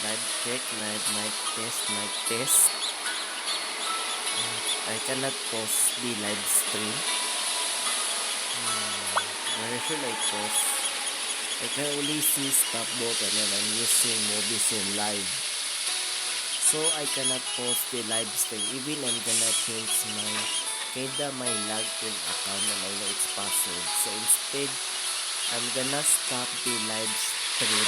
Live check, live mic test. I cannot pause the live stream. Where should I pause? I can only see stop button and I'm using Mobizen Live. So I cannot pause the live stream. Even I'm gonna change my login account and I know it's password. So instead, I'm gonna stop the live stream.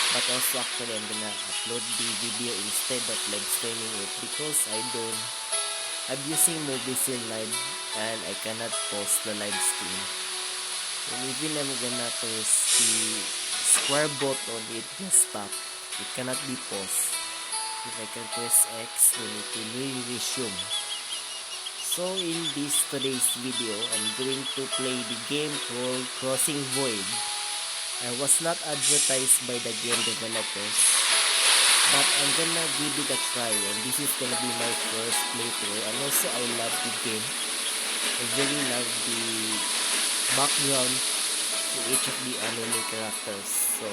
But also actually I'm gonna upload the video instead of live streaming it because I'm using Mobizen Live and I cannot pause the live stream. And even I'm gonna press the square button, it will stop. It cannot be paused. If I can press X, then it will resume. So in today's video, I'm going to play the game called Crossing Void. I was not advertised by the game developers, but I'm gonna give it a try, and this is gonna be my first playthrough. And also I love the game. I really love the background to each of the anime characters. So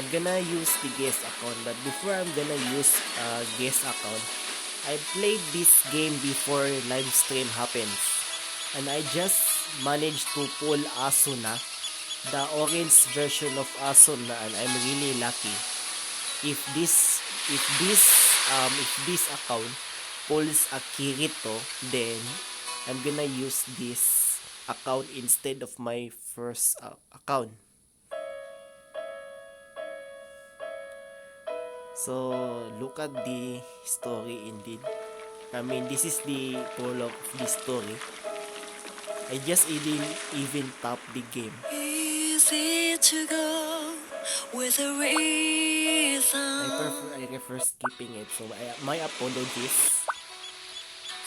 I'm gonna use the guest account, but before I'm gonna use guest account, I played this game before live stream happens, and I just managed to pull Asuna, the orange version of Asuna, and I'm really lucky. If this account pulls a Kirito, then I'm gonna use this account instead of my first account. So look at the story indeed. I mean, this is the prologue of the story. I just even top the game. Easy to go with a reason. I prefer skipping it, so my apologies.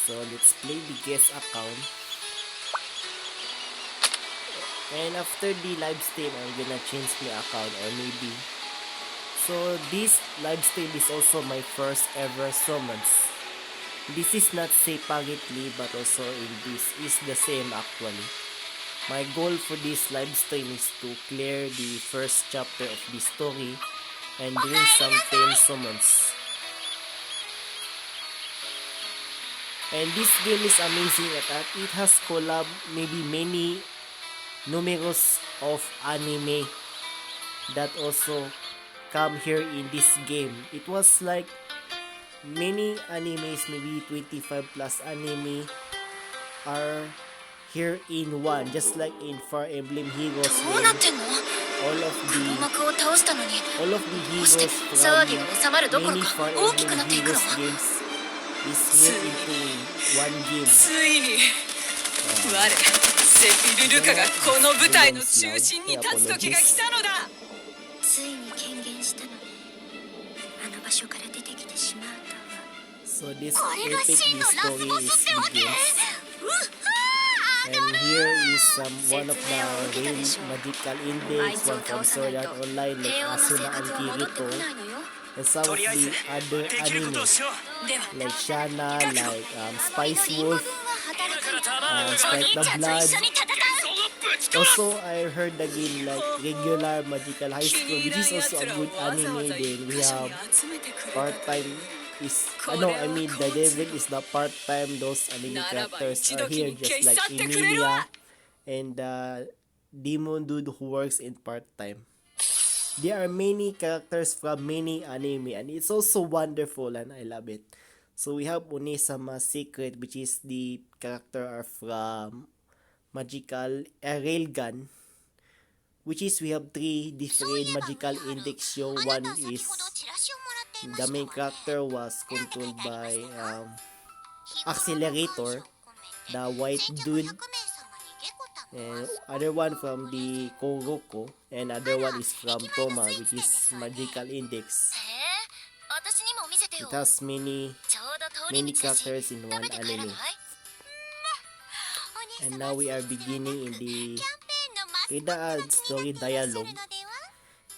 So let's play the guest account. And after the live stream, I'm gonna change my account, or maybe. So this live stream is also my first ever summons. This is not separately, but also in this is the same actually. My goal for this live stream is to clear the first chapter of the story and bring some 10 summons. And this game is amazing at that it has collab maybe many numerous of anime that also come here in this game. It was like many animes, maybe 25 plus anime are here in one, just like in Fire Emblem Heroes, when all of the heroes from many Fire Emblem Heroes games is here into one game. セフィル・ルカがこの舞台の中心に立つ時が来たのだ。ついに権限したのね。あの場所から出てきてしまうとは。So this epic story is begins. And here is one of the real magical index, one from Sword Art Online like Asuna and Kirito, and some of the other anime like Shana, like Spice Wolf, Strike the Blood. Also, I heard again like Regular Magical High School, which is also a good anime. Then we have part-time the devil is the part-time. Those anime characters are here just like Emilia and the demon dude who works in part-time. There are many characters from many anime and it's also wonderful and I love it. So we have Onesama Secret, which is the character from Magical Railgun, which is we have 3 different magical index show. One is the main character was controlled by Accelerator, the white dude, and other one from the Kuroko, and other one is from Toma, which is magical index. It has many characters in one anime. And now we are beginning in the story dialogue.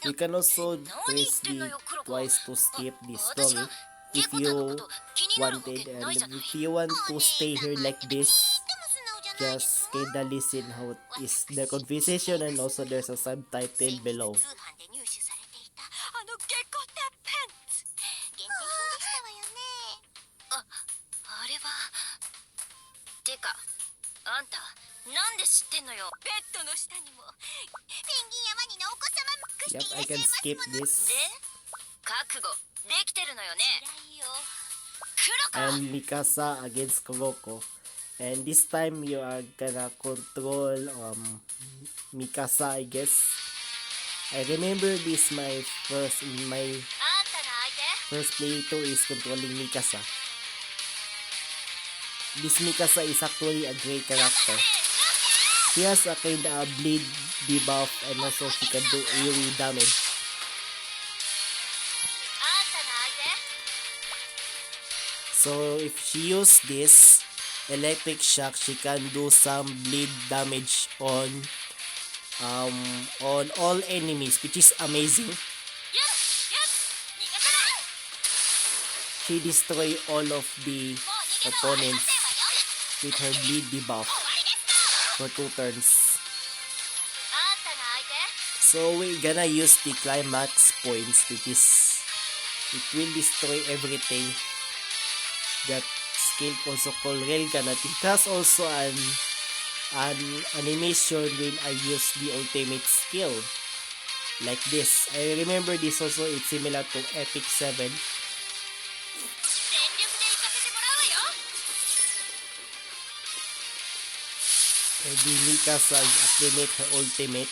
You can also press the twice to skip the story if you wanted, and if you want to stay here like this, just kinda listen how is the conversation, and also there's a subtitle below. のゲコタパンツ限定品でしたわよね。あれはてかあんたなんで知ってんのよ。ベッドの下にもペンギンやワニのお子様隠してい Yep, らっ I しゃ can いますもの。 skip this. で覚悟できてるのよね。嫌いよ黒か。 And Mikasa against Kuroko. And this time you are gonna control Mikasa, I guess. I remember this my first あんたの相手 first playthrough is controlling Mikasa. This Mikasa is actually a great character. She has a kind of bleed debuff and also she can do AoE damage. あんたの相手 So if she use this electric shock, she can do some bleed damage on all enemies, which is amazing. よしよし逃がさない。 She destroy all of the もう逃げるのはありま opponents せんわよ。 with her bleed debuff 終わりですか。 for 2 turns. あんたの相手 So we're gonna use the climax points, which is it will destroy everything that skill also called Railgun. It has also an animation when I use the ultimate skill like this. I remember this also, it's similar to Epic 7. 全力で行かせてもらうわよ。 And the Mikasa activate her ultimate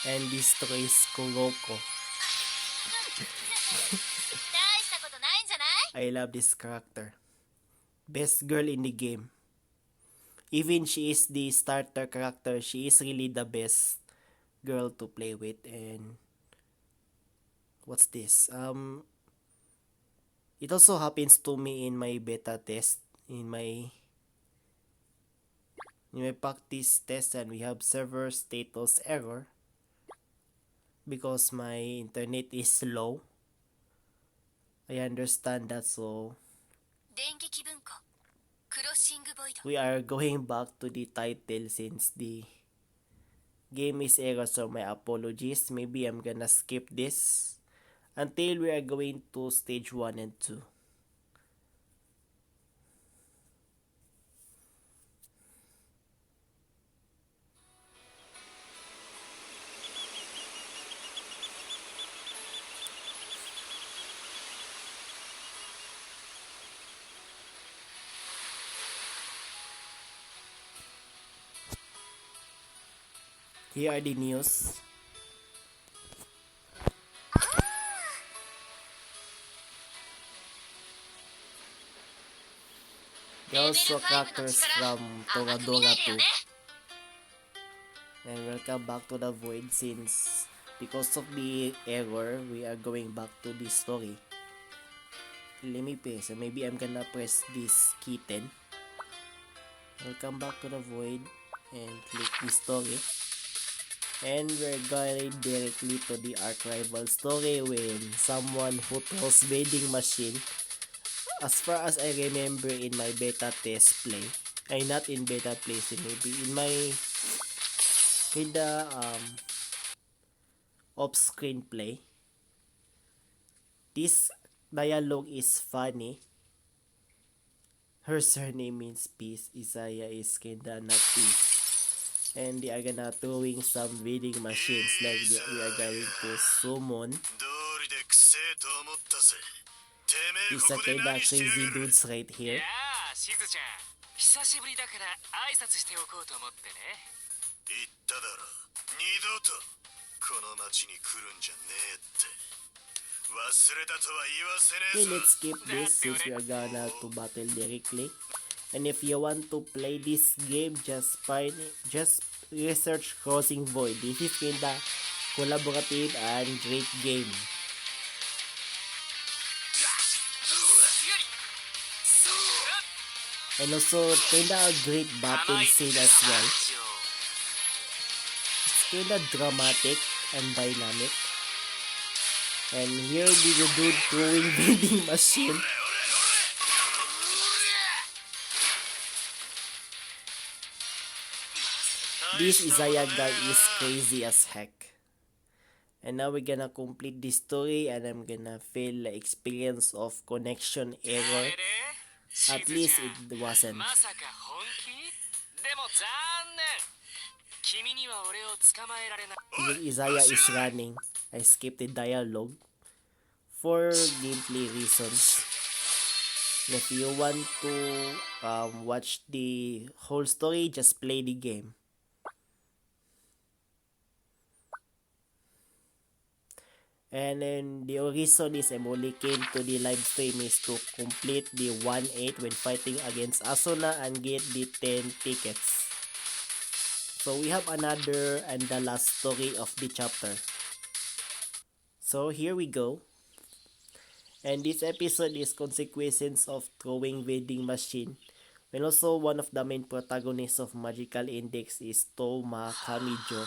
and destroys Kuroko. 大したことないんじゃない。 I love this character. Best girl in the game. Even she is the starter character, she is really the best girl to play with. And what's this? It also happens to me in my beta test, in my practice test, and we have server status error because my internet is slow. I understand that, so 電撃文庫クロッシングボイド。 we are going back to the title since the game is error, so my apologies. Maybe I'm gonna skip this until we are going to stage 1 and 2. Here are the news. There are also characters from Toradora 2. And welcome back to the void since because of the error, we are going back to the story. Let me press. So maybe I'm gonna press this key 10. Welcome back to the void and click the story. And we're going directly to the archival story when someone who throws vending machine. As far as I remember in my beta test play, not in beta play, so maybe in the off-screen play, this dialogue is funny. Her surname means peace. Isaiah is kinda not peace. And they are gonna throwing some vending machines like we are going to summon. These are kinda crazy dudes right い here. やあ、しずちゃん、久しぶりだから挨拶しておこうと思ってね。言っただろ、二度とこの町に来るんじゃねえって忘れたとは言わせね Okay, えぞ。 let's skip this since we are gonna to battle directly. And if you want to play this game, just research Crossing Void. This is kinda collaborative and great game. And also kinda a great battle scene as well. It's kinda dramatic and dynamic. And here we the dude throwing vending machine. This Izaya guy is crazy as heck. And now we're gonna complete this story and I'm gonna feel the experience of connection あれ error. れし At ずち least ゃ it ん wasn't. まさか本気でも残念君には俺を捕まえられない Even Isaiah is running. I skipped the dialogue for gameplay reasons. And if you want to watch the whole story, just play the game. And then the reason is Emoli came to the live stream is to complete the 1-8 when fighting against Asuna and get the 10 tickets. So we have another and the last story of the chapter. So here we go. And this episode is consequences of throwing vending machine. And also one of the main protagonists of Magical Index is Toma Kamijo.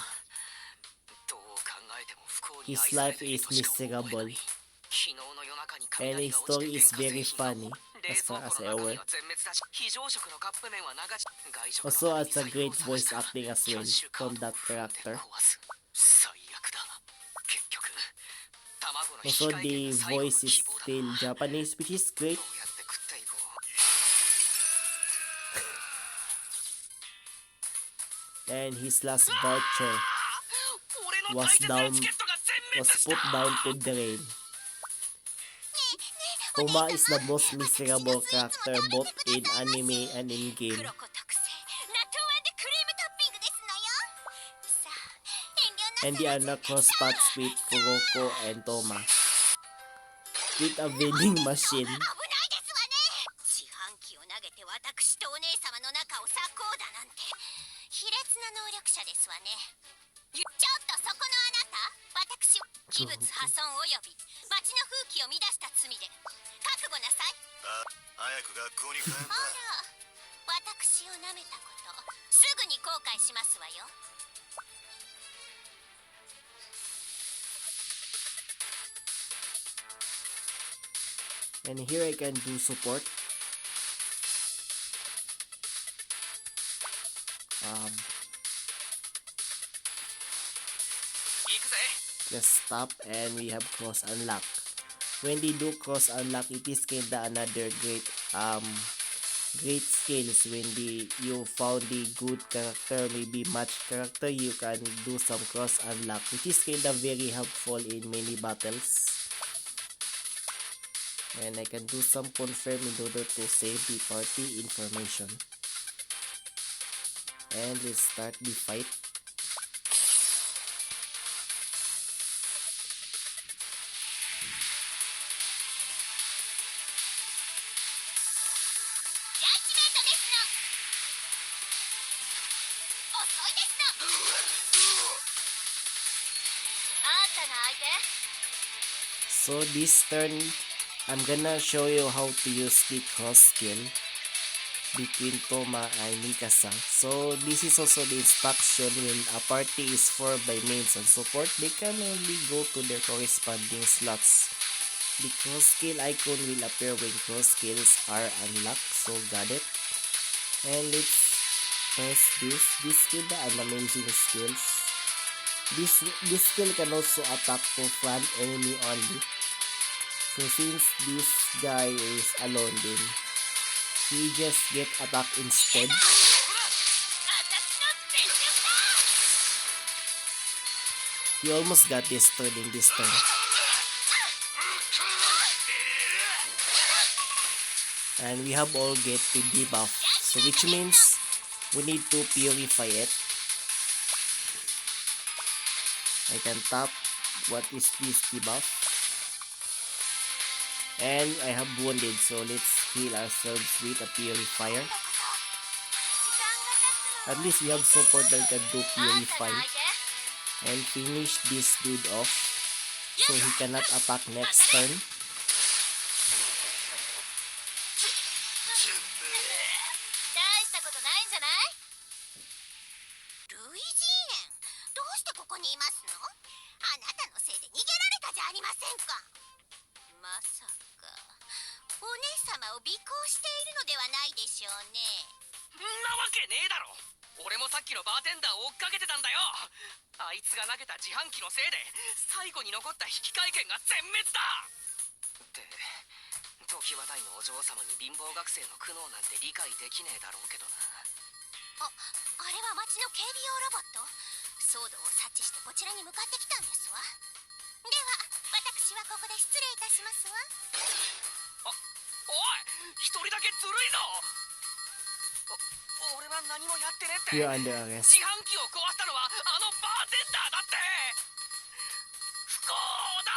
どう考えても不幸に His 愛され life ている is としか思えない miserable. 昨日の夜中に And 雷 his が落ち story て is 電化 very 製品 funny 冷 as 蔵 far as 庫 I の中 aware. 身は全滅だし非常食のカップ麺は流し外食の Also ため has に a 財布 great を探 voice したが acting as キャ well ッシュカー from ドを that 踏んで character. 壊す最悪だ結局卵の Also 引換券 the が最後の voice 希 is 望だ still Japanese, which is great. どうやって食っていこう And his last voucher 俺の was 大切な down チケットが全滅 was し put た down to the rain. Toma is the most miserable character both in anime and in 黒 game. 子特製納豆クリームトッピングですのよ。さあ遠慮 And な the さ other cross paths with Kuroko and Toma. With a vending machine. 危ないですわね。自販機を投げて私とお姉様の中を裂こうだなんて卑劣な能力者ですわね。ちょっとそこのあなた、私を器物破損および町の風紀を乱した罪で覚悟なさい。早く学校に帰んなほら、私を舐めたことすぐに後悔しますわよ。And here I can do support. Just stop and we have cross unlock. When they do cross unlock, it is kinda another great skills when you found the good character, maybe match character, you can do some cross unlock, which is kinda very helpful in many battles. And I can do some confirm in order to save the party information. And let's start the fight. So this turn, I'm gonna show you how to use the cross skill between Toma and Mikasa. So this is also the instruction when a party is formed by mains and support, they can only go to their corresponding slots. The cross skill icon will appear when cross skills are unlocked, so got it. And let's press this. This skill an amazing skills. This skill can also attack to front enemy only. So since this guy is alone then, he just get attacked instead. He almost got destroyed in this turn. And we have all get the debuff. So which means we need to purify it. I can tap what is this debuff. And I have wounded, so let's heal ourselves with a purifier. At least we have support that can do purify. And finish this dude off, so he cannot attack next turn. あいつが投げた自販機のせいで最後に残った引換券が全滅だって時話題のお嬢様に貧乏学生の苦悩なんて理解できねえだろうけどな。あれは町の警備用ロボット。騒動を察知してこちらに向かってきたんですわ。では私はここで失礼いたしますわ。おい一人だけずるいぞ。俺は何もやってねえって。 You're under arrest. 自販機を壊したのはあのバーテンダーだって。不幸だ。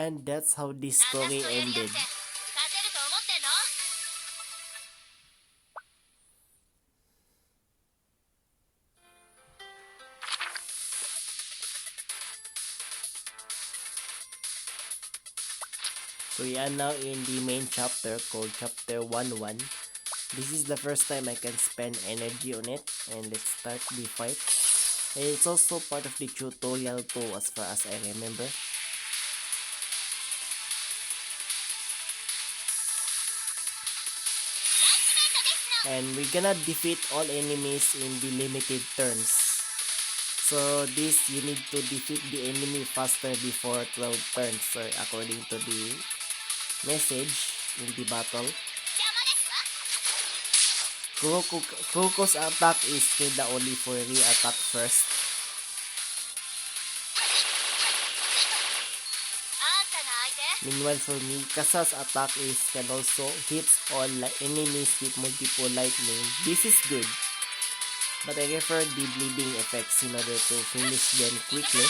And that's how this story あんな人やり合って ended. 勝てると思ってんの？ So we are now in the main chapter called chapter 1-1. This is the first time I can spend energy on it, and let's start the fight. And it's also part of the tutorial too, as far as I remember. And we're gonna defeat all enemies in the limited turns. So this, you need to defeat the enemy faster before 12 turns, so according to the message in the battle. 邪魔ですわ。 Kuroko's attack is kinda only for re-attack first. あんたが相手？ Meanwhile for Mikasa's attack is can also hits all enemies with multiple lightning. This is good, but I prefer the bleeding effects in order to finish them quickly.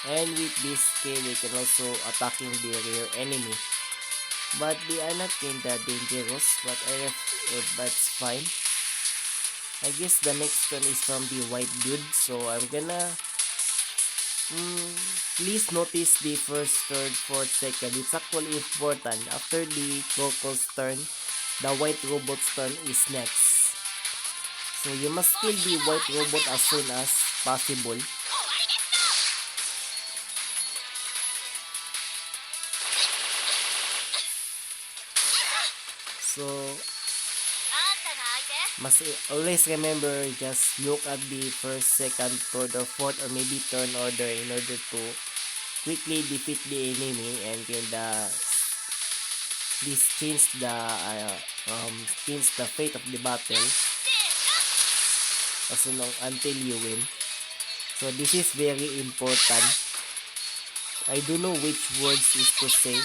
And with this skill, we can also attacking the rear enemy. But they are not kinda dangerous, but that's fine. I guess the next one is from the white dude, so I'm gonna please notice the first, third, fourth, second. It's actually important. After the Coco's turn, the white robot's turn is next. So you must kill the white robot as soon as possible. So あんたが相手？ must always remember, just look at the first, second, third, or fourth, or maybe turn order in order to quickly defeat the enemy and kinda this change the fate of the battle as long until you win. So this is very important. I don't know which words is to say.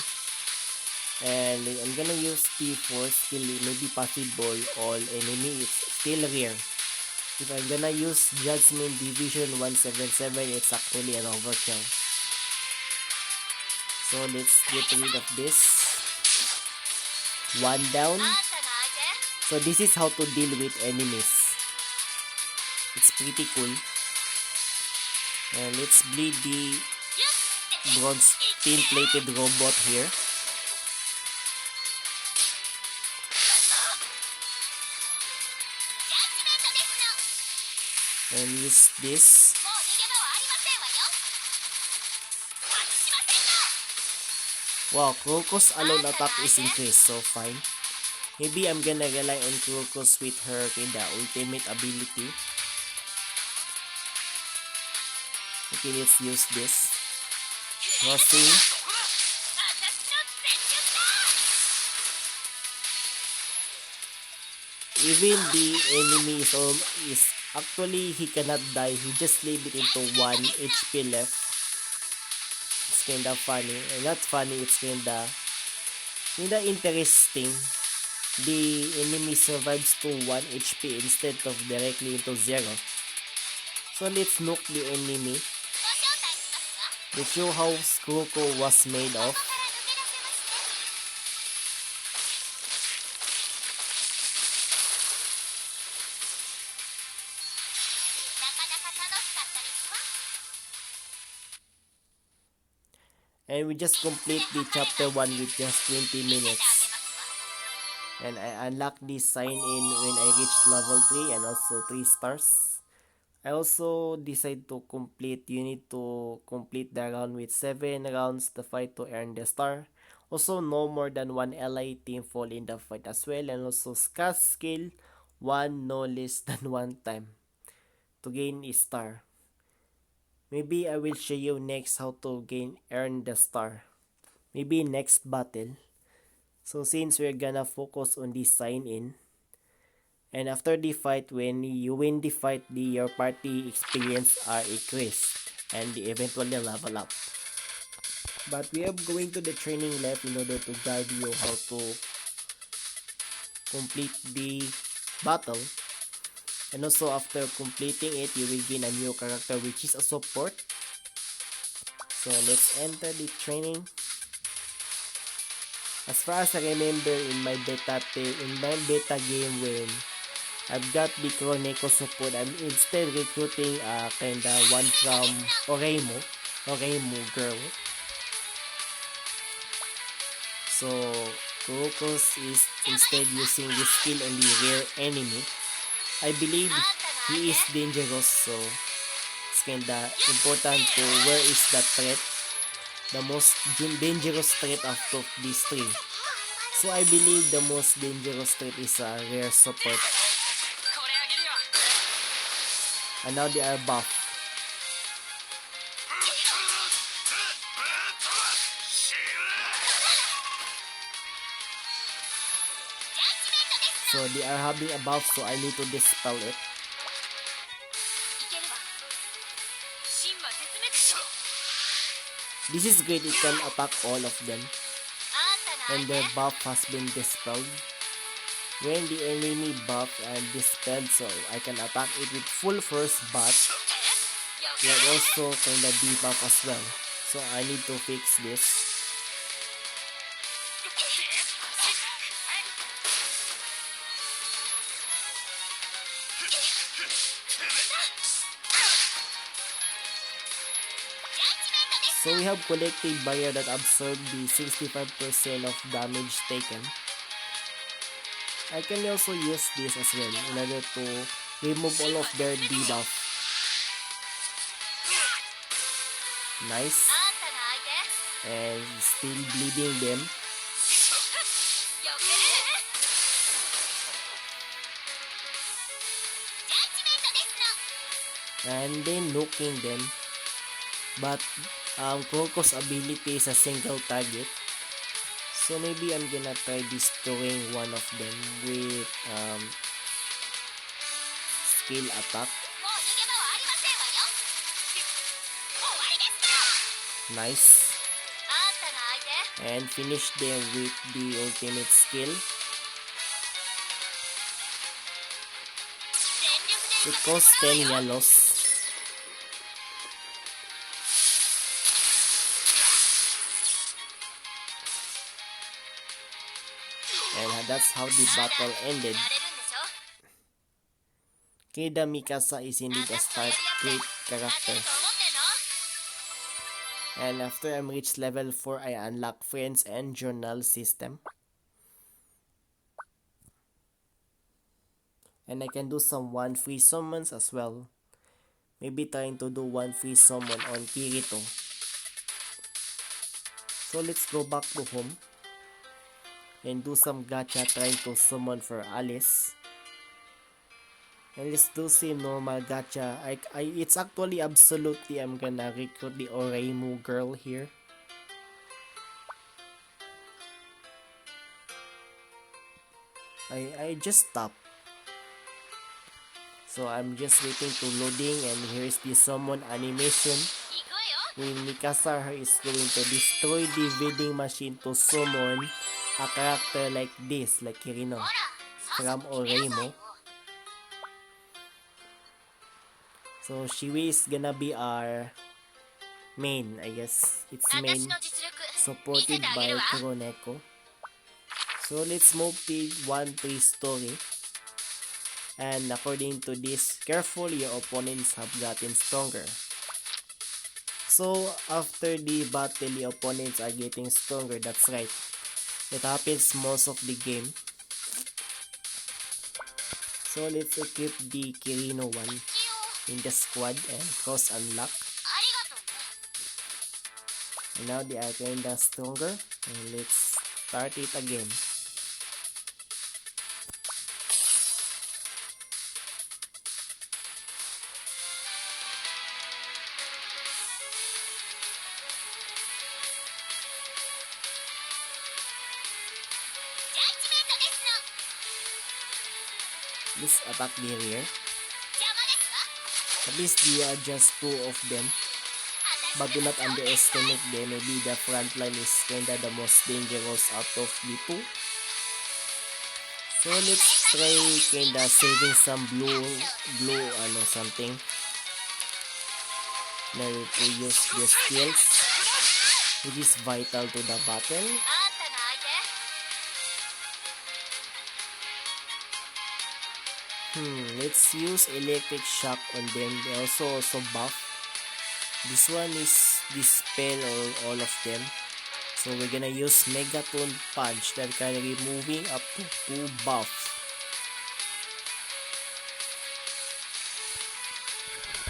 And I'm gonna use T4 skill, maybe possible all enemy, it's still rare. If I'm gonna use Judgment Division 177, it's actually an overkill. So let's get rid of this. One down. あんたが相手？ So this is how to deal with enemies. It's pretty cool. And let's bleed the bronze tin-plated robot here. And use this. もう逃げ場はありませんわよ。外しませんか。 Wow, Kuroko's alone attack is increased, so fine. Maybe I'm gonna rely on Kuroko's with her kinda ultimate ability. Okay, let's use this. Crossing. 私の全力だ。 Even the enemy is actually, he cannot die. He just leave it into 1 HP left. It's kinda funny. Not funny, it's kinda interesting. The enemy survives to 1 HP instead of directly into 0. So let's nuke the enemy. ご招待しますわ。 Let's show how Kuroko was made of. ここから抜け出せまして。なかなか楽しかったですわ。 And we just complete the chapter 1 with just 20 見せてあげ minutes. ますわ。 And I unlocked this sign in when I reached level 3 and also 3 stars. I also decide to complete, you need to complete the round with 7 rounds to fight to earn the star. Also, no more than 1 ally team fall in the fight as well. And also, cast skill 1 no less than 1 time to gain a star. Maybe I will show you next how to earn the star. Maybe next battle. So since we're gonna focus on the sign in, and after the fight, when you win the fight, your party experience are increased and they eventually level up. But we are going to the training lab in order to guide you how to complete the battle. And also after completing it, you will gain a new character which is a support. So let's enter the training. As far as I remember in my beta game when I've got the Croneko support, I'm instead recruiting kinda one from Oremo girl. So Kurokos is instead using this skill on the rare enemy. I believe he is dangerous, so it's kinda important to where is the threat, the most dangerous threat out of these three. So I believe the most dangerous threat is a rare support. And now they are buff. So they are having a buff, so I need to dispel it. This is great, it can attack all of them. And their buff has been dispelled. When the enemy buff and dispelled, so I can attack it with full force, but it also kinda debuff as well. So I need to fix this. So we have collective barrier that absorb the 65% of damage taken. I can also use this as well in order to remove all of their debuff. Nice. And still bleeding them. And then nuking them. But Kurokos ability is a single target. So maybe I'm gonna try destroying one of them with skill attack. Nice. And finish them with the ultimate skill. It costs 10 yellows. And that's how the battle ended. Keida Mikasa is indeed a great character. And after I'm reached level 4, I unlock friends and journal system. And I can do some 1 free summons as well. Maybe trying to do 1 free summon on Kirito. So let's go back to home. And do some gacha trying to summon for Alice. And let's do some normal gacha. It's actually absolutely I'm gonna recruit the Oremu girl here. I just stopped. So I'm just waiting to loading, and here's the summon animation. When Mikasa is going to destroy the vending machine to summon a character like this, like Kirino from Oremo. So Shiwi is gonna be our main, I guess. It's main, supported by Kuroneko. So let's move to 1-3 story. And according to this, careful, your opponents have gotten stronger. So after the battle, the opponents are getting stronger. That's right. It happens most of the game. So let's equip the Kirino one. in the squad and cross unlock. ありがとうね。 And now they are kinda stronger. And let's start it again. This attack the rear. At least they are just two of them. But do not underestimate them. Maybe the front line is kinda the most dangerous out of the two. So let's try kinda saving some blue something. Now to use the skills, which is vital to the battle. あんたの相手 Let's use electric shock on them. They also buff. This one is dispel all of them. So we're gonna use Megaton Punch that can removing up to 2 buff.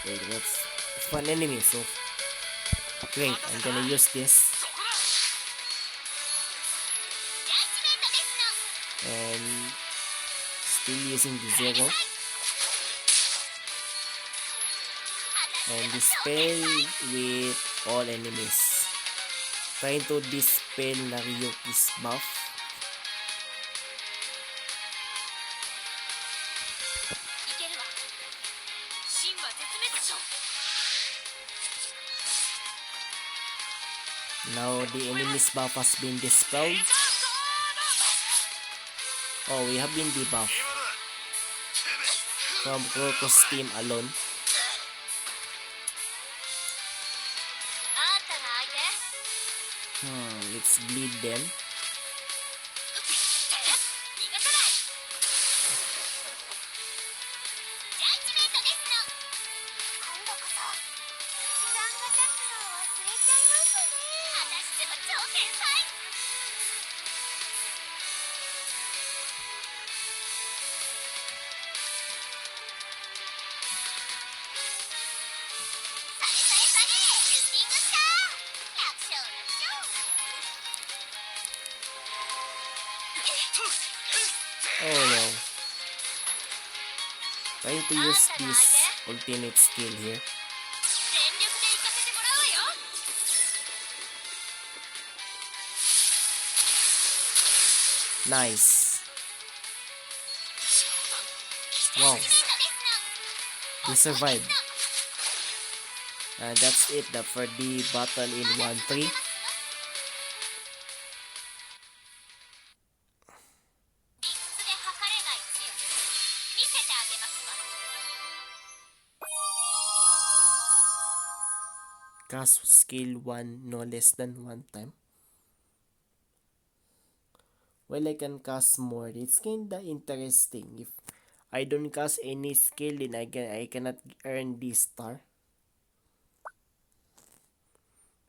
Wait, it's one enemy, so great. I'm gonna use this. And still using the zero. And dispel with all enemies. Trying to dispel Naryuki's buff. いけるわ。真は絶滅症。 Now the enemy's buff has been dispelled. Oh, we have been debuffed 今だ from Crocus team alone. あんたが相手 Let's bleed them. 逃がさないジャッジメントですの今度こそ時間が経つのを忘れちゃいますね私でも超天才されシューティングスター楽勝楽勝 Oh no. Trying to use this ultimate skill here. 全力で行かせてもらうわよ Nice. Wow. We survived. And that's it for the battle in 1-3. 理屈で測れない強さ見せてあげますわ Cast skill 1 no less than 1 time. Well, I can cast more. It's kinda interesting. If I don't cast any skill, then I cannot earn this star.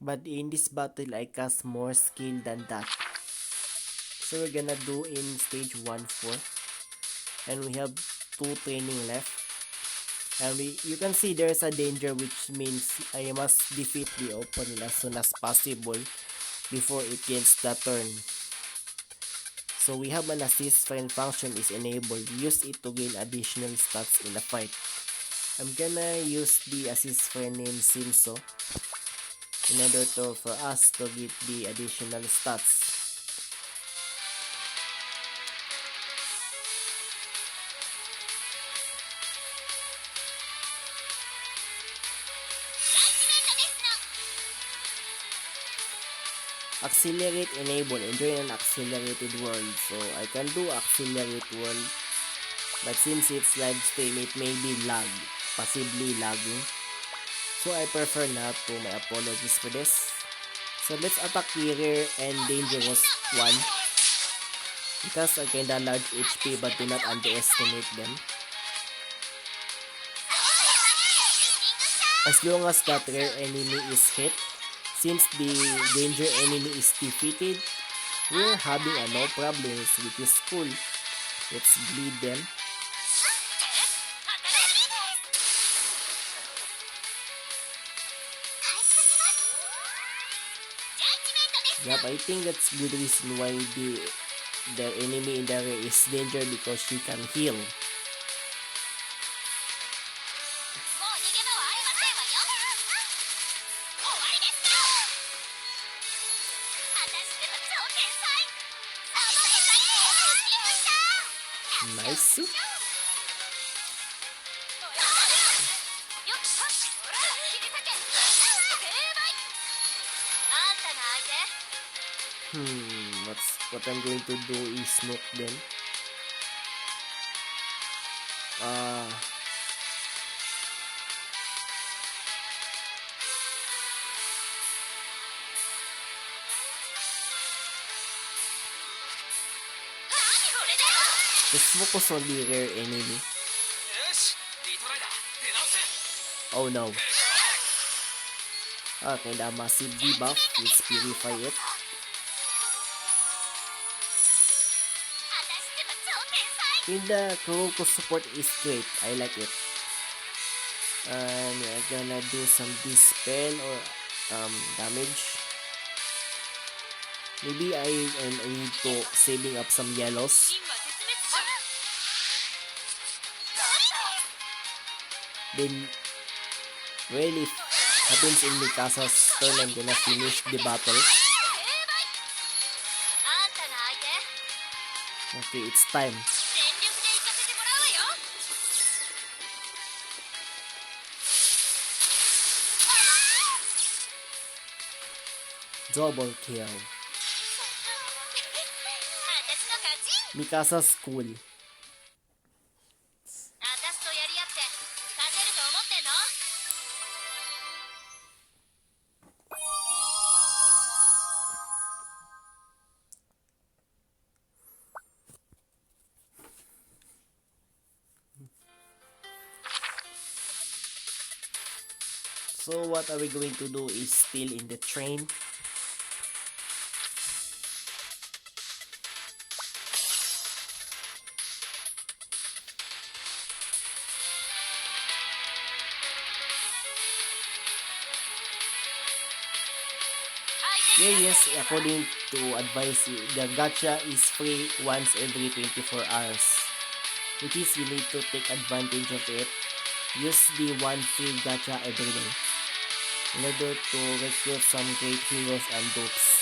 But in this battle, I cast more skill than that. So we're gonna do in stage 1-4. And we have 2 training left. And you can see there's a danger, which means I must defeat the opponent as soon as possible before it gets the turn. So we have an assist friend function is enabled. Use it to gain additional stats in a fight. I'm gonna use the assist friend named Simso in order for us to get the additional stats. Accelerate enable. Enjoy an accelerated world. So I can do accelerate world. But since it's live stream, it may be possibly lagging. So I prefer not to. My apologies for this. So let's attack the rare and dangerous one. It has a kinda large HP, but do not underestimate them. As long as that rare enemy is hit, since the danger enemy is defeated, we're having no problems, which is cool. Let's bleed them. Yup, I think that's good reason why the enemy in the area is danger because she can heal. もう逃げ場はありませんわよ。終わりですか。私でも超天才。あの世界に進みました。 Nice. よっしゃ切り裂け。成敗。あんたの相手。What I'm going to do is smoke them. Ah. Just focus on the rare enemy. よしリトライダー出直せ。 Oh no. Okay, the massive debuff. Let's purify it. 私でも超天才。 And the Kuroko support is great. I like it. And we're gonna do some dispel or damage. Maybe I need to saving up some yellows. 真は絶滅種。 Then, well, if happens in Mikasa's turn, I'm gonna finish the battle. 成敗。あんたの相手。 Okay, it's time. 全力で行かせてもらうわよ。 Double kill. 私の勝ち。 Mikasa's cool. 私とやり合って勝てると思ってんの。 So what are we going to do is still in the train. Yes, according to advice, the gacha is free once every 24 hours. Which is you need to take advantage of it. Use the one free gacha every day in order to recruit some great heroes and dupes.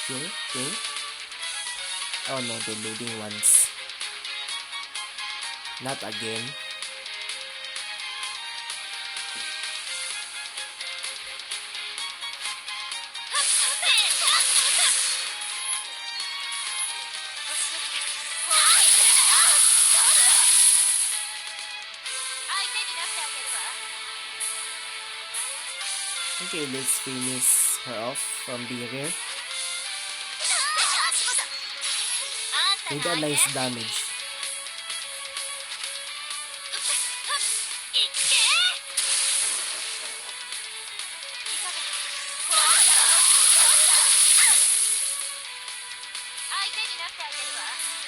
Sure thing? Oh no, the loading ones. Not again. Okay, let's finish her off from the rear. With a nice damage.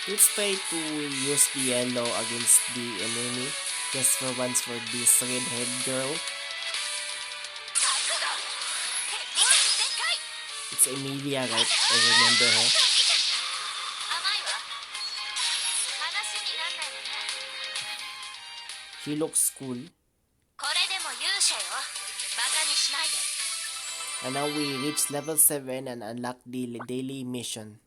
Let's try to use the yellow against the enemy. Just for once for this redhead girl. It's Emilia, right? I remember her. She looks cool. And now we reach level 7 and unlock the daily mission.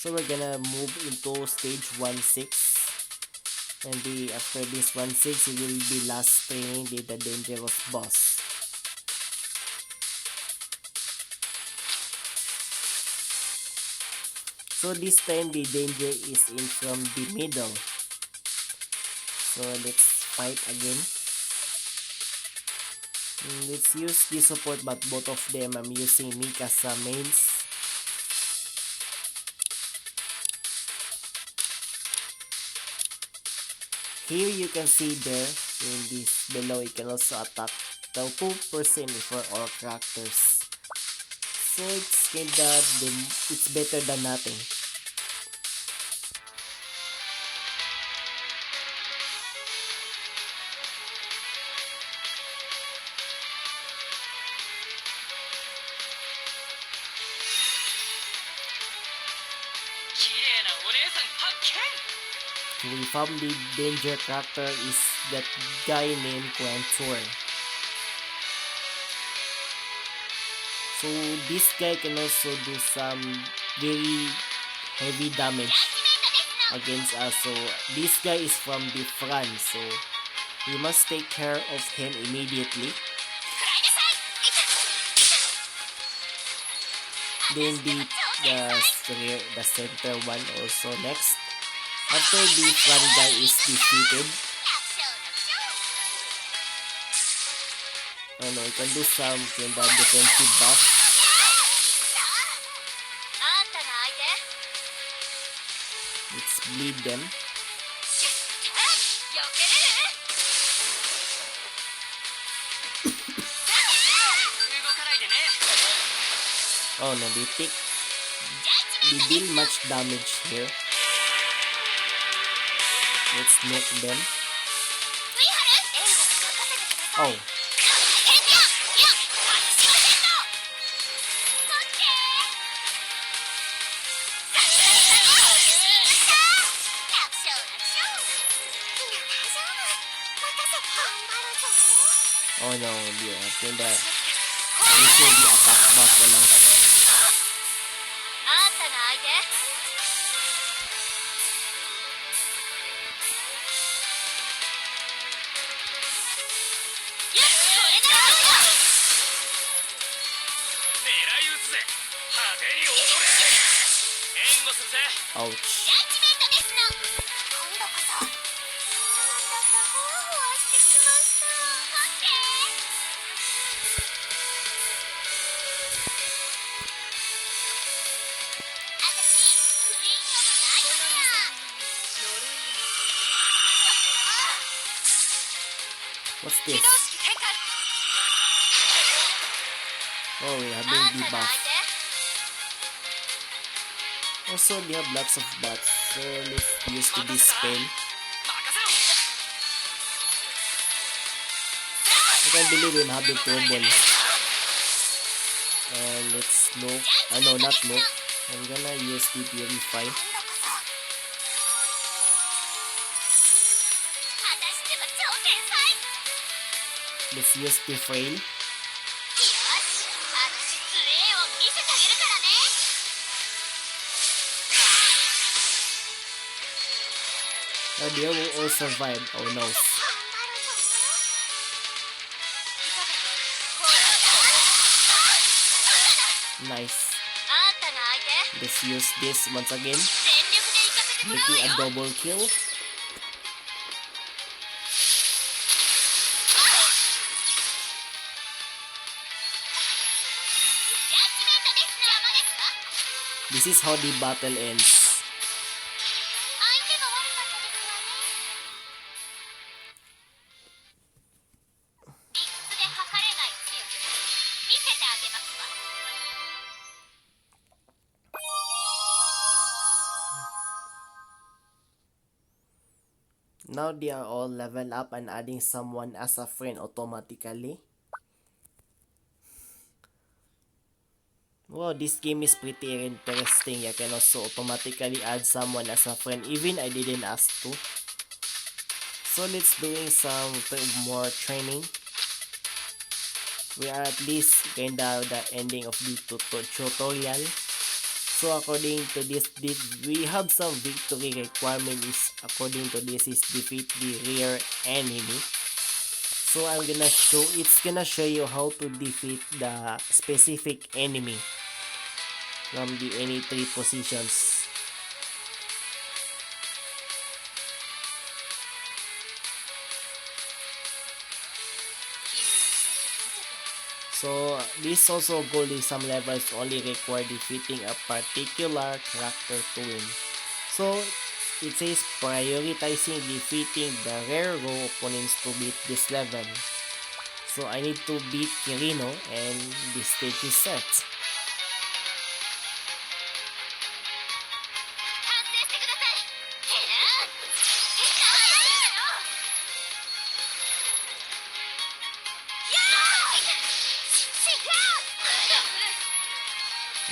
So we're gonna move into stage 1-6. And after this 1-6, we will be last training the dangerous boss. So this time the danger is in from the middle. So let's fight again. Let's use the support, but both of them I'm using Mikasa mains. Here you can see there in this below, you can also attack the 2% for all characters. So it's it's better than nothing. We found the danger character is that guy named Quantor. So this guy can also do some very heavy damage against us. So this guy is from the front, so we must take care of him immediately. Then the center one also next. After the front guy is defeated, you can do some kind of defensive buff. Let's bleed them. Oh no, they deal much damage here. Let's nuke them. Oh. Oh no, I think that using the attack buff enough. Ouch. What's this? Oh, we have been debuffed. Also, they have lots of bots, so let's use the dispel. I can't believe I'm having trouble. And let's nuke. No, not nuke. I'm gonna use the purify. Let's use the frail. Oh, they will all survive. Oh no. Nice. Let's use this once again. Making a double kill. This is how the battle ends. Now they are all leveled up and adding someone as a friend automatically. Wow, this game is pretty interesting. You can also automatically add someone as a friend, even I didn't ask to. So let's doing some more training. We are at least kinda the ending of the tutorial. So according to this we have some victory requirement is according to this is defeat the rare enemy. So it's gonna show you how to defeat the specific enemy from the any 3 positions. So this also goal is some levels only require defeating a particular character to win. So it says prioritizing defeating the rare raw opponents to beat this level. So I need to beat Kirino and this stage is set. 反省してください。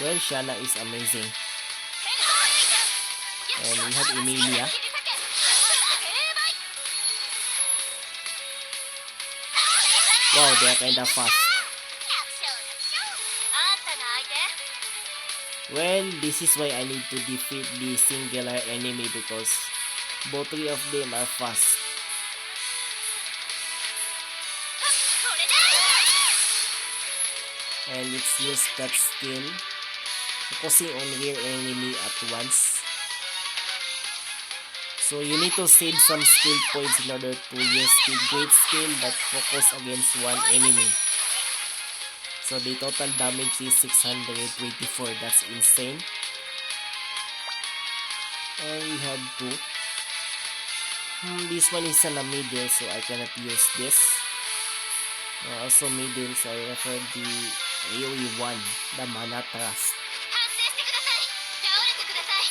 Well, Shanna is amazing. And we have Emilia. Wow, they're kinda fast. Well, this is why I need to defeat the singular enemy because both 3 of them are fast. And let's use that skill, focusing on rare enemy at once. So you need to save some skill points in order to use the great skill that focus against one enemy. So the total damage is 624, that's insane. And we have 2. This one is in the middle, so I cannot use this. Also middle, so I refer the AoE 1, the Mana Trust. 反省してください。倒れてください。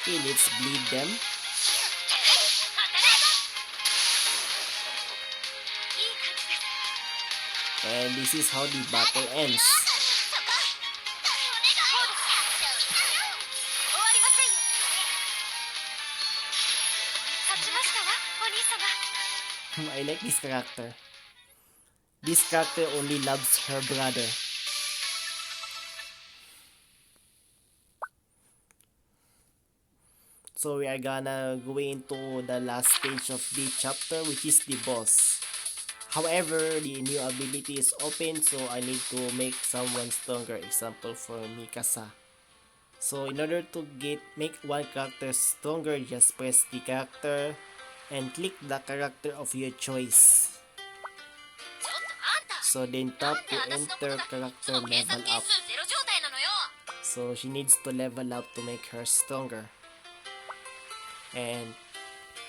Okay, let's bleed them. And this is how the battle ends. I like this character. This character only loves her brother. So we are gonna go into the last stage of the chapter, which is the boss. However, the new ability is open, so I need to make someone stronger. Example for Mikasa. So in order to make one character stronger, just press the character and click the character of your choice. So then tap to enter character level up. So she needs to level up to make her stronger. And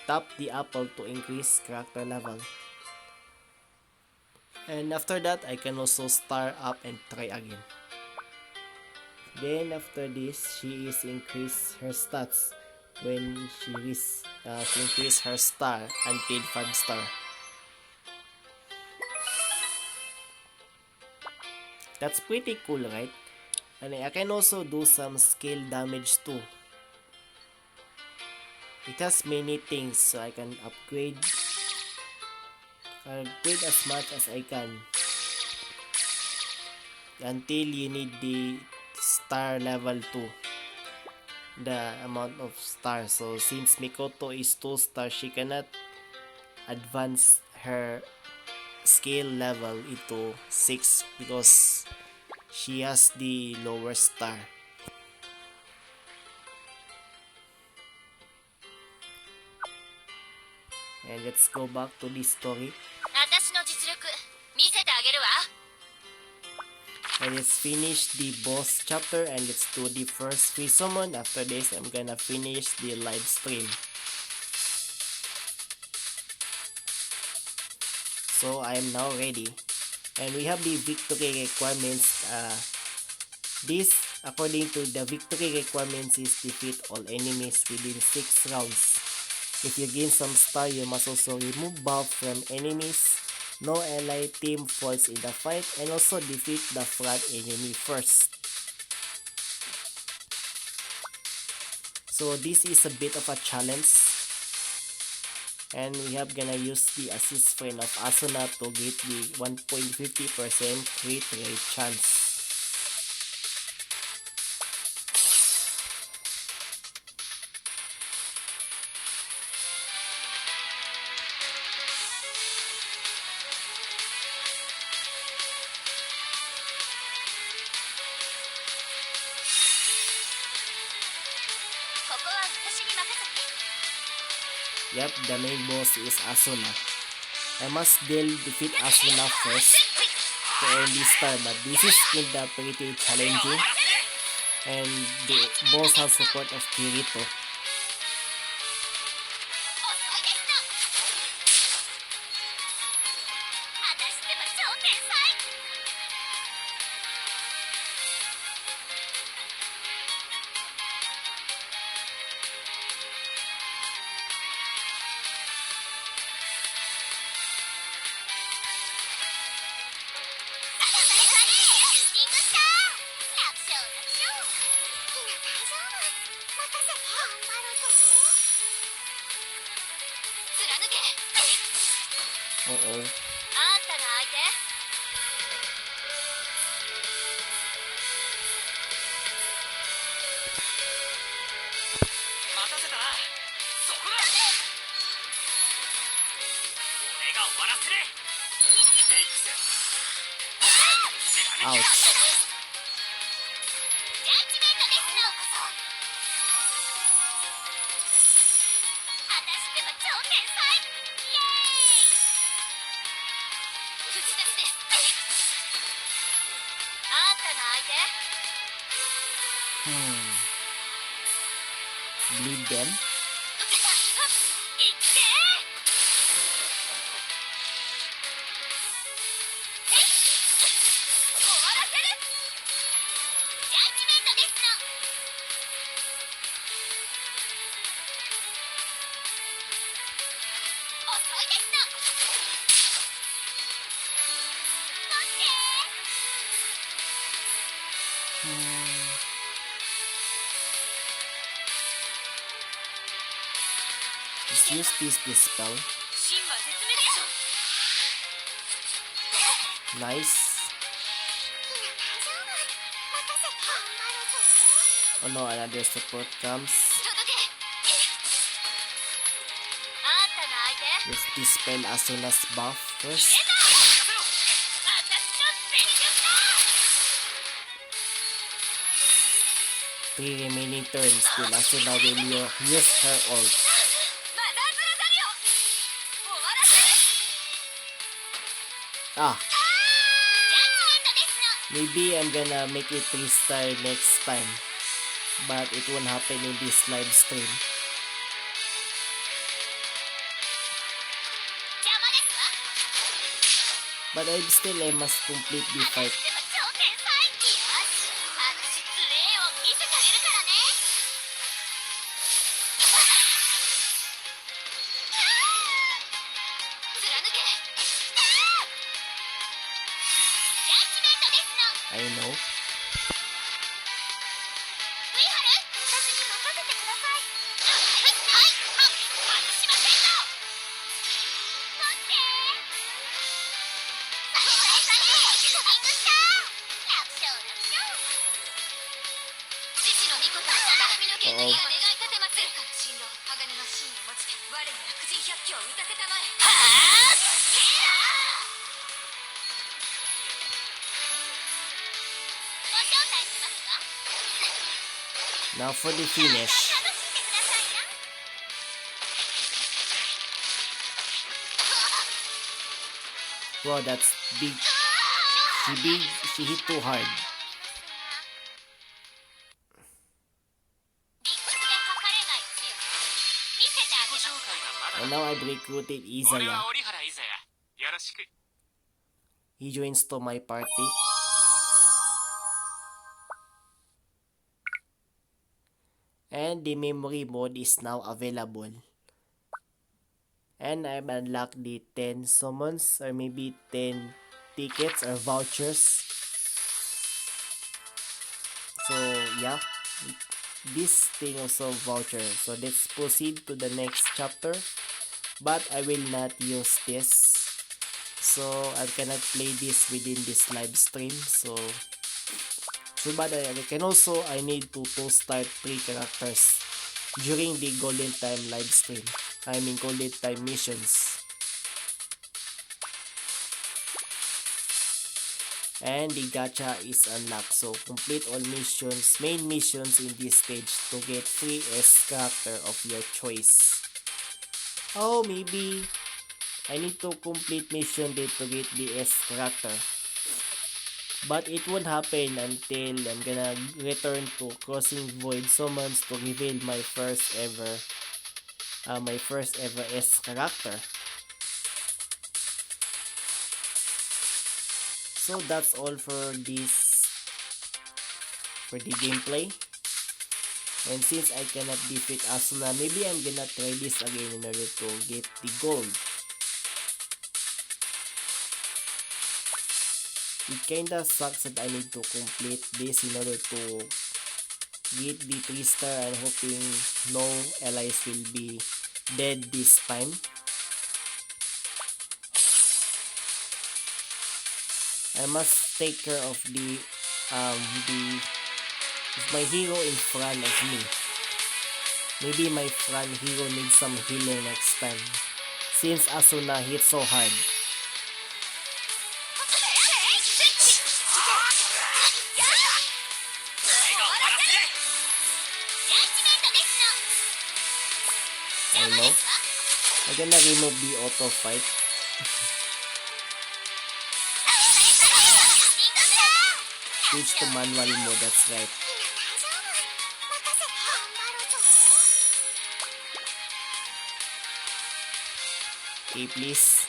tap the apple to increase character level. And after that, I can also star up and try again. Then after this, she is increase her stats when she increase her star until 5 star. That's pretty cool, right? And I can also do some skill damage too. It has many things, so I can upgrade as much as I can until you need the star level 2, the amount of stars. So since Mikoto is 2 stars, she cannot advance her skill level into 6 because she has the lower star. And let's go back to the story. And let's finish the boss chapter and let's do the first free summon. After this, I'm gonna finish the live stream. So I am now ready. And we have the victory requirements. This According to the victory requirements is defeat all enemies within 6 rounds. If you gain some star, you must also remove buff from enemies. No ally team falls in the fight, and also defeat the front enemy first. So this is a bit of a challenge. And we have gonna use the assist friend of Asuna to get the 1.50% crit rate chance. Yep, the main boss is Asuna. I must defeat Asuna first to earn this star, but this is kinda pretty challenging. And the boss has support of Kirito. Uh-oh. 待たせたな。そこだ。俺が終わらせる。生きていくぜ。 Ouch. Bleed them. Let's use this dispel. Nice. Oh no, another support comes. Let's dispel Asuna's buff first. 3 remaining turns till Asuna will use her ult. Ah. Maybe I'm gonna make it 3-star next time. But it won't happen in this live stream. But I must complete the fight. I know. Uh-oh. Now for the finish. Wow, that's big. She hit too hard. And now I've recruited Izaya. He joins to my party. And the memory mode is now available. And I've unlocked the 10 summons or maybe 10 tickets or vouchers. So yeah, this thing also voucher. So let's proceed to the next chapter. But I will not use this. So I cannot play this within this live stream. So but I can also, I need to start 3 characters during the golden time live stream. I mean golden time missions. And the gacha is unlocked. So complete all missions, main missions in this stage to get free S character of your choice. Oh, maybe I need to complete mission day to get the S character. But it won't happen until I'm gonna return to Crossing Void Summons to reveal my first ever S character. So that's all for the gameplay. And since I cannot defeat Asuna, maybe I'm gonna try this again in order to get the gold. It kinda sucks that I need to complete this in order to get the 3-star. I'm hoping no allies will be dead this time. I must take care of if my hero in front of me. Maybe my front hero needs some healing next time, since Asuna hit so hard. I know. I'm gonna remove the auto fight. Switch to manual mode, that's right. Okay, please.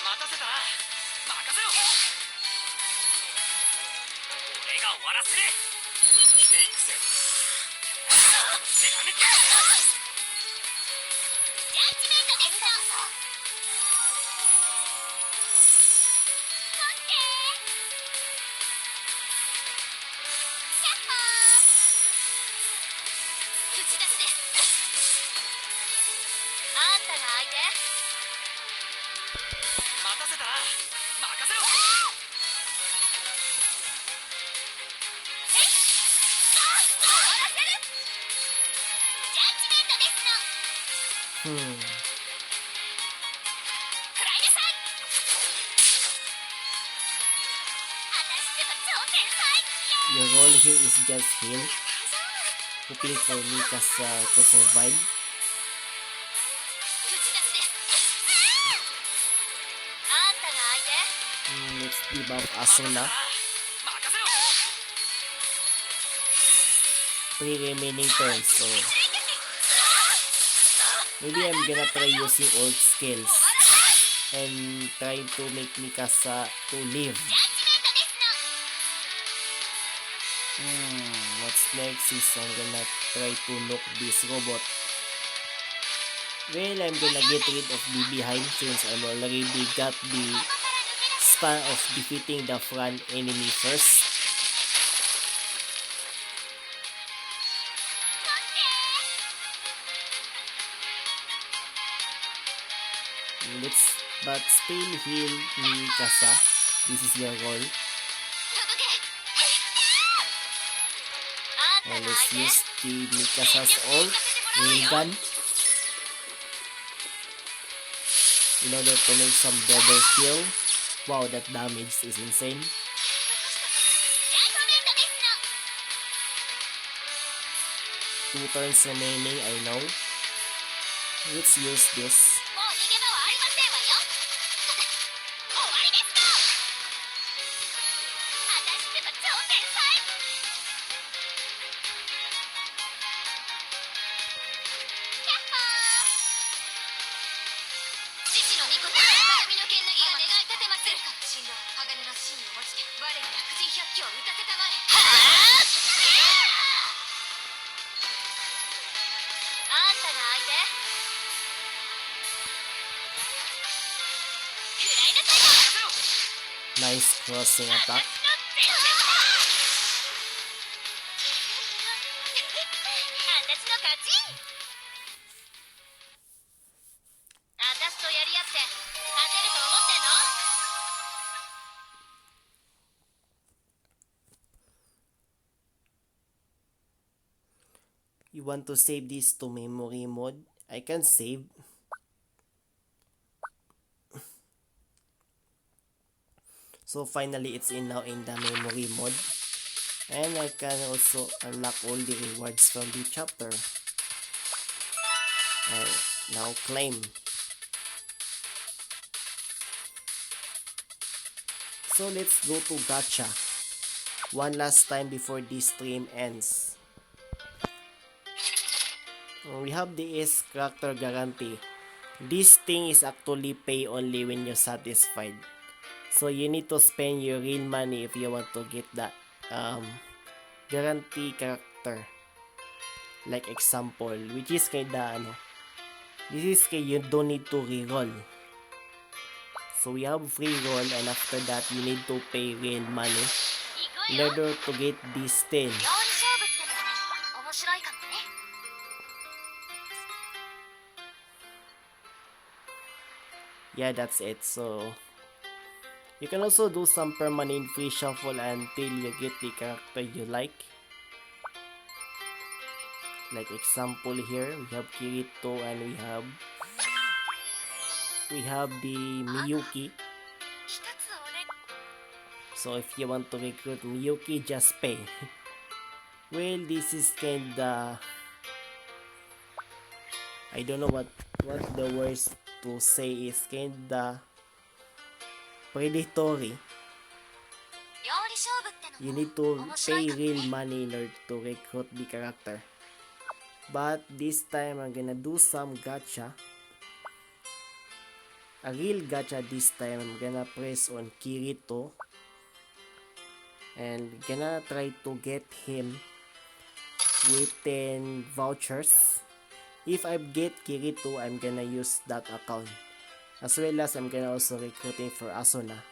待たせたな。任せろ。俺が終わらせる。生きていくぜ。貫け。ジャッジメントですか。オッケー。キャッホー。打ち出すです。あんたが相手。待たせたな。任せろ。えい。終わらせる。ジャッジメントですの。食らいなさい。私でも超天才。 Your role here is just heal, hoping for Mikasa to survive. 打ち出すです。あんたが相手。 Let's debuff Asuna. 任せろ。 3 remaining turns, so maybe I'm gonna try using old skills and try to make Mikasa to live. ジャッジメントですの。 What's next is I'm gonna try to knock this robot. Well, I'm gonna get rid of the behind since I'm already got the star of defeating the front enemy first. But still heal Mikasa. This is your role. 届け。あんた And が let's 相手。 use the Mikasa's ult, Rinnegan, in order to make some double kill. Wow, that damage is insane. ジャッジメントですの。 2 turns remaining, I know. Let's use this. もう逃げ場はありませんわよ。終わりですか。私でも超天才。キャッホー。獅子の御事、鏡の剣なぎが願い立てまつる。死んだ鋼の真意を持ちて我気を見かけたまえ。あんたが相手。食らいなさいよ。 Nice crossing attack. 私の勝ち。私とやり合って勝てると思ってんの？ You want to save this to memory mode? I can save. So finally it's in now in the memory mode. And I can also unlock all the rewards from the chapter. And now claim. So let's go to gacha. One last time before this stream ends. We have this character guarantee. This thing is actually pay only when you're satisfied. So you need to spend your real money if you want to get that guarantee character. Like example, which is kinda this is kay you don't need to reroll. So we have free roll, and after that you need to pay real money in order to get this thing. 料理勝負ってのも面白いかもね。 Yeah, that's it. So you can also do some permanent free shuffle until you get the character you like. Like example here, we have Kirito and we have the Miyuki. 一つおね。 So if you want to recruit Miyuki, just pay. Well, this is kinda, I don't know what the words to say is, kinda predatory. 料理勝負っての You も need to 面白 pay いかも real ね。 money in order to recruit the character. But this time I'm gonna do some gacha. A real gacha this time. I'm gonna press on Kirito and gonna try to get him with 10 vouchers. If I get Kirito, I'm gonna use that account. As well as I'm gonna also recruiting for Asuna.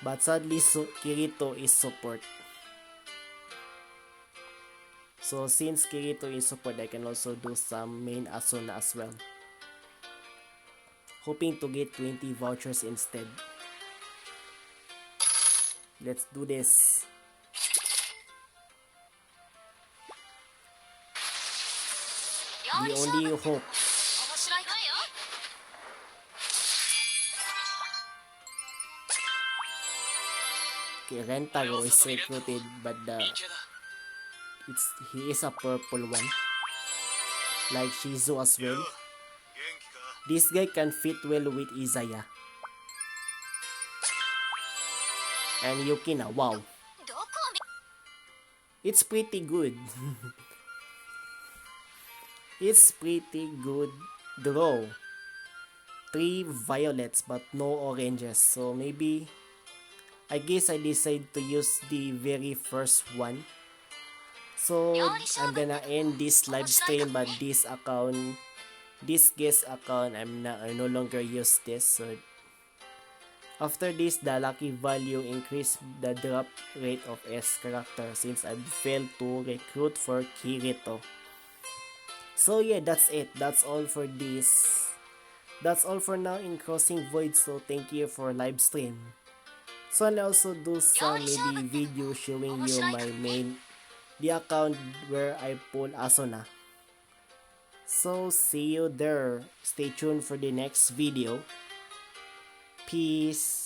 But sadly, Kirito is support. So since Kirito is support, I can also do some main Asuna as well. Hoping to get 20 vouchers instead. Let's do this. 料 The 理勝 only 負 hope. 面白いかもよ。 Okay, Rentago is recruited, but he is a purple one. Like Shizu as well. 元気か？ This guy can fit well with Izaya. And Yukina, wow. どこを見 It's pretty good. It's pretty good draw. 3 violets but no oranges. So maybe I guess I decide to use the very first one. So I'm gonna end this live stream, but this guest account, I no longer use this. So after this, the lucky value increase the drop rate of S character since I failed to recruit for Kirito. So yeah, that's it. That's all for this. That's all for now in Crossing Void. So thank you for live stream. So I'll also do some maybe video showing you the account where I pull Asuna. So see you there. Stay tuned for the next video. Peace.